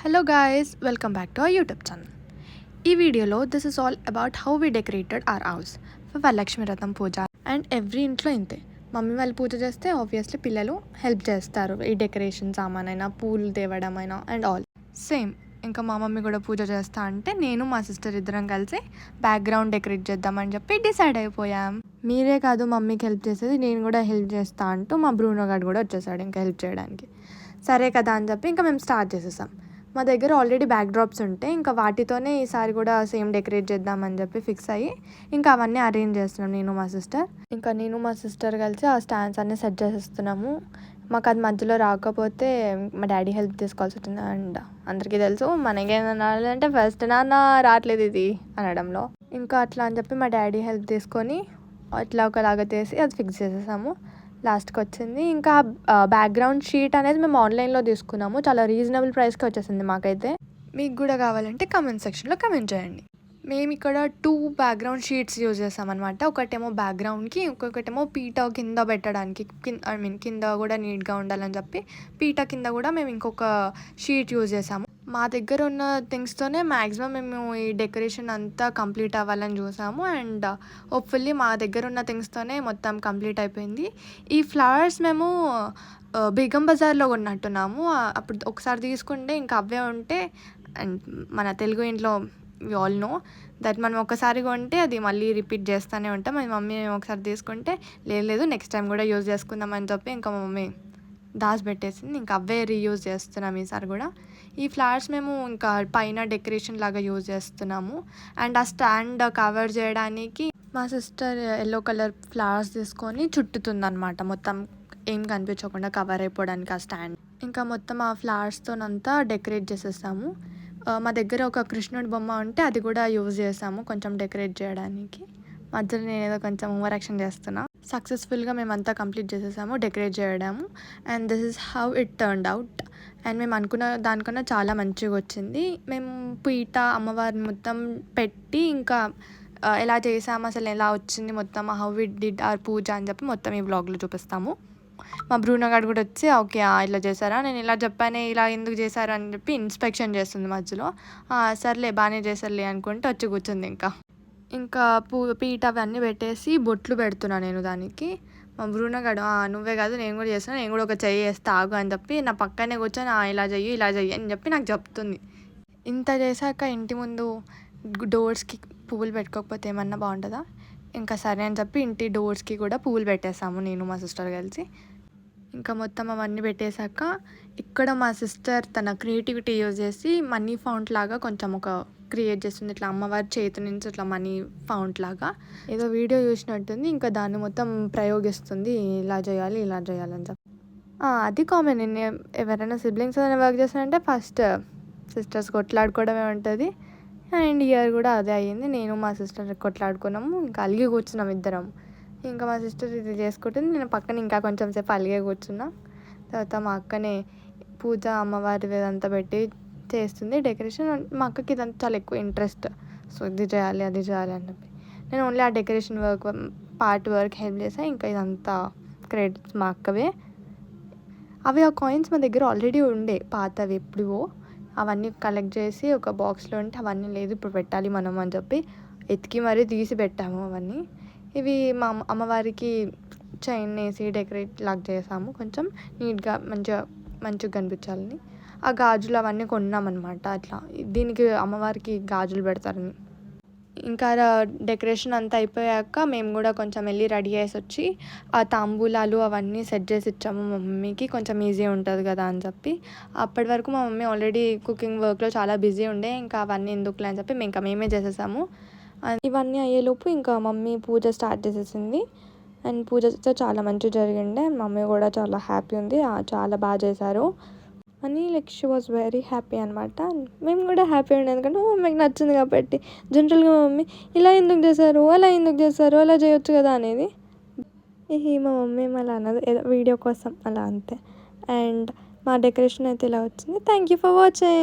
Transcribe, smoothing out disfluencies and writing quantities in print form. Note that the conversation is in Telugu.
Hello guys, welcome back to our YouTube channel. ఈ వీడియోలో this is all about how we decorated our house for Varalakshmi Vratam puja. And every ఇంట్లో ఇంతే, మమ్మీ వాళ్ళు పూజ చేస్తే ఆబ్వియస్లీ పిల్లలు హెల్ప్ చేస్తారు, ఈ డెకరేషన్ సామాన్ అయినా పూలు తేవడం అయినా అండ్ ఆల్ సేమ్. ఇంకా మా మమ్మీ కూడా పూజ చేస్తా అంటే నేను మా సిస్టర్ ఇద్దరం కలిసి బ్యాక్గ్రౌండ్ డెకరేట్ చేద్దామని చెప్పి డిసైడ్ అయిపోయాం. మీరే కాదు మమ్మీకి హెల్ప్ చేసేది, నేను కూడా హెల్ప్ చేస్తా అంటూ మా బ్రూనో గారు కూడా వచ్చేసాడు ఇంకా హెల్ప్ చేయడానికి. సరే కదా అని చెప్పి ఇంకా మేము స్టార్ట్ చేసేసాం. మా దగ్గర ఆల్రెడీ బ్యాక్ డ్రాప్స్ ఉంటాయి, ఇంకా వాటితోనే ఈసారి కూడా సేమ్ డెకరేట్ చేద్దామని చెప్పి ఫిక్స్ అయ్యి ఇంకా అవన్నీ అరేంజ్ చేస్తున్నాం నేను మా సిస్టర్ కలిసి ఆ స్టాండ్స్ అన్నీ సెట్ చేసేస్తున్నాము. మాకు అది మధ్యలో రాకపోతే మా డాడీ హెల్ప్ తీసుకోవాల్సి వచ్చింది. అండ్ అందరికీ తెలుసు మనకేమన్నా అంటే ఫస్ట్ నాన్న రావట్లేదు ఇది అనడంలో, ఇంకా అట్లా అని చెప్పి మా డాడీ హెల్ప్ తీసుకొని అట్లా ఒకలాగా తీసి అది ఫిక్స్ చేసేసాము. లాస్ట్కి వచ్చింది. ఇంకా బ్యాక్గ్రౌండ్ షీట్ అనేది మేము ఆన్లైన్లో తీసుకున్నాము, చాలా రీజనబుల్ ప్రైస్కి వచ్చేసింది మాకైతే. మీకు కూడా కావాలంటే కమెంట్ సెక్షన్లో కమెంట్ చేయండి. మేము ఇక్కడ 2 బ్యాక్గ్రౌండ్ షీట్స్ యూజ్ చేస్తామన్నమాట. ఒకటేమో బ్యాక్గ్రౌండ్కి, ఇంకొకటేమో పీట కింద పెట్టడానికి, కింద కూడా నీట్గా ఉండాలని చెప్పి పీట కింద కూడా మేము ఇంకొక షీట్ యూజ్ చేసాము. మా దగ్గర ఉన్న థింగ్స్తోనే మ్యాక్సిమం మేము ఈ డెకరేషన్ అంతా కంప్లీట్ అవ్వాలని చూసాము. అండ్ హోప్ఫుల్లీ మా దగ్గర ఉన్న థింగ్స్తోనే మొత్తం కంప్లీట్ అయిపోయింది. ఈ ఫ్లవర్స్ మేము బేగం బజార్లో కొన్నట్టున్నాము. అప్పుడు ఒకసారి తీసుకుంటే ఇంకా అవే ఉంటే, అండ్ మన తెలుగు ఇంట్లో వి ఆల్ నో దట్ మనం ఒకసారి కొంటే అది మళ్ళీ రిపీట్ చేస్తూనే ఉంటాం. మా మమ్మీ ఒకసారి తీసుకుంటే లేదు నెక్స్ట్ టైం కూడా యూజ్ చేసుకుందాం అని చెప్పి ఇంకా మా మమ్మీ పెట్టేసింది. ఇంకా అవే రీయూజ్ చేస్తున్నాం ఈసారి కూడా. ఈ ఫ్లవర్స్ మేము ఇంకా పైన డెకరేషన్ లాగా యూజ్ చేస్తున్నాము. అండ్ ఆ స్టాండ్ కవర్ చేయడానికి మా సిస్టర్ ఎల్లో కలర్ ఫ్లవర్స్ తీసుకొని చుట్టుతుందన్నమాట, మొత్తం ఏం కనిపించకుండా కవర్ అయిపోవడానికి ఆ స్టాండ్. ఇంకా మొత్తం ఆ ఫ్లవర్స్తోనంతా డెకరేట్ చేసేసాము. మా దగ్గర ఒక కృష్ణుడి బొమ్మ ఉంటే అది కూడా యూజ్ చేసాము కొంచెం డెకరేట్ చేయడానికి. మధ్యలో నేను ఏదో కొంచెం ఓవర్ యాక్షన్ చేస్తున్నా. సక్సెస్ఫుల్గా మేమంతా కంప్లీట్ చేసేసాము డెకరేట్ చేయడము. And this is how it turned out. And మేము అనుకున్న దానికన్నా చాలా మంచిగా వచ్చింది. మేము పీట అమ్మవారిని మొత్తం పెట్టి ఇంకా ఎలా చేసాము, అసలు ఎలా వచ్చింది మొత్తం, హౌ ఇట్ డిడ్ ఆర్ పూజ అని చెప్పి మొత్తం ఈ వ్లాగ్లో చూపిస్తాము. మా బ్రూనో గారు కూడా వచ్చి ఓకే ఇలా చేశారా, నేను ఇలా చెప్పానే, ఇలా ఎందుకు చేశారు అని చెప్పి ఇన్స్పెక్షన్ చేస్తుంది మధ్యలో. సర్లే బాగానే చేశారులే అనుకుంటే వచ్చి కూర్చుంది. ఇంకా పీట అవన్నీ పెట్టేసి బొట్లు పెడుతున్నా నేను దానికి. మా బ్రూనో గారు నువ్వే కాదు నేను కూడా చేస్తాను, నేను కూడా ఒక చెయ్యి వేస్తా ఆగు అని చెప్పి నా పక్కనే కూర్చొని ఇలా చెయ్యి అని చెప్పి నాకు చెప్తుంది. ఇంత చేశాక ఇంటి ముందు డోర్స్కి పువ్వులు పెట్టుకోకపోతే ఏమన్నా బాగుంటుందా? ఇంకా సరే అని చెప్పి ఇంటి డోర్స్కి కూడా పువ్వులు పెట్టేసాము నేను మా సిస్టర్ కలిసి. ఇంకా మొత్తం అవన్నీ పెట్టేశాక ఇక్కడ మా సిస్టర్ తన క్రియేటివిటీ యూజ్ చేసి మనీ ఫౌంట్ లాగా కొంచెం ఒక క్రియేట్ చేస్తుంది, ఇట్లా అమ్మవారి చేతి నుంచి ఇట్లా మనీ ఫౌంట్ లాగా ఏదో వీడియో చూసినట్టుంది. ఇంకా దాన్ని మొత్తం ప్రయోగిస్తుంది, ఇలా చేయాలి అని చెప్పి. అది కామన్, ఎవరైనా సిబ్లింగ్స్ ఏదైనా వర్క్ చేస్తారంటే ఫస్ట్ సిస్టర్స్ కొట్లాడుకోవడమే ఉంటుంది. అండ్ ఇయర్ కూడా అదే అయ్యింది, నేను మా సిస్టర్ కొట్లాడుకున్నాము, ఇంకా అలిగి కూర్చున్నాం ఇద్దరం. ఇంకా మా సిస్టర్ ఇది చేసుకుంటుంది, నేను పక్కన ఇంకా కొంచెం సేపు అలిగే కూర్చున్నా. తర్వాత మా అక్కనే పూజ అమ్మవారిది ఇదంతా పెట్టి చేస్తుంది డెకరేషన్. మా అక్కకి ఇదంతా చాలా ఎక్కువ ఇంట్రెస్ట్, సో ఇది చేయాలి అది చేయాలి అని చెప్పి. నేను ఓన్లీ ఆ డెకరేషన్ పార్ట్ వర్క్ హెల్ప్ చేసాను. ఇంకా ఇదంతా క్రెడిట్స్ మా అక్కవే. అవి ఆ కాయిన్స్ మా దగ్గర ఆల్రెడీ ఉండే పాతవి ఎప్పుడో, అవన్నీ కలెక్ట్ చేసి ఒక బాక్స్లో ఉంటే అవన్నీ లేదు ఇప్పుడు పెట్టాలి మనం అని చెప్పి ఎతికి మరీ తీసి పెట్టాము అవన్నీ. ఇవి మా అమ్మవారికి చైన్ వేసి డెకరేట్ లాగా చేసాము, కొంచెం నీట్గా మంచిగా కనిపించాలని. ఆ గాజులు అవన్నీ కొన్నామన్నమాట, అట్లా దీనికి అమ్మవారికి గాజులు పెడతారని. ఇంకా డెకరేషన్ అంతా అయిపోయాక మేము కూడా కొంచెం వెళ్ళి రెడీ చేసి వచ్చి ఆ తాంబూలాలు అవన్నీ సెట్ చేసి ఇచ్చాము మా మమ్మీకి, కొంచెం ఈజీ ఉంటుంది కదా అని చెప్పి. అప్పటి వరకు మా మమ్మీ ఆల్రెడీ కుకింగ్ వర్క్లో చాలా బిజీ ఉండే, ఇంకా అవన్నీ ఎందుకులే అని చెప్పి మేమే చేసేసాము. ఇవన్నీ అయ్యేలోపు ఇంకా మమ్మీ పూజ స్టార్ట్ చేసేసింది. అండ్ పూజ చాలా మంచిగా జరిగిండే, మమ్మీ కూడా చాలా హ్యాపీ ఉంది, చాలా బాగా చేశారు అని షీ వాజ్ వెరీ హ్యాపీ అనమాట. మేము కూడా హ్యాపీ ఉండే, ఎందుకంటే మమ్మీకి నచ్చింది కాబట్టి. జనరల్గా మమ్మీ ఇలా ఎందుకు చేశారు, అలా ఎందుకు చేశారు, అలా చేయొచ్చు కదా అనేది. మా మమ్మీ అలా అన్నది ఏదో వీడియో కోసం అలా అంతే. అండ్ మా డెకరేషన్ అయితే ఇలా వచ్చింది. Thank you for watching.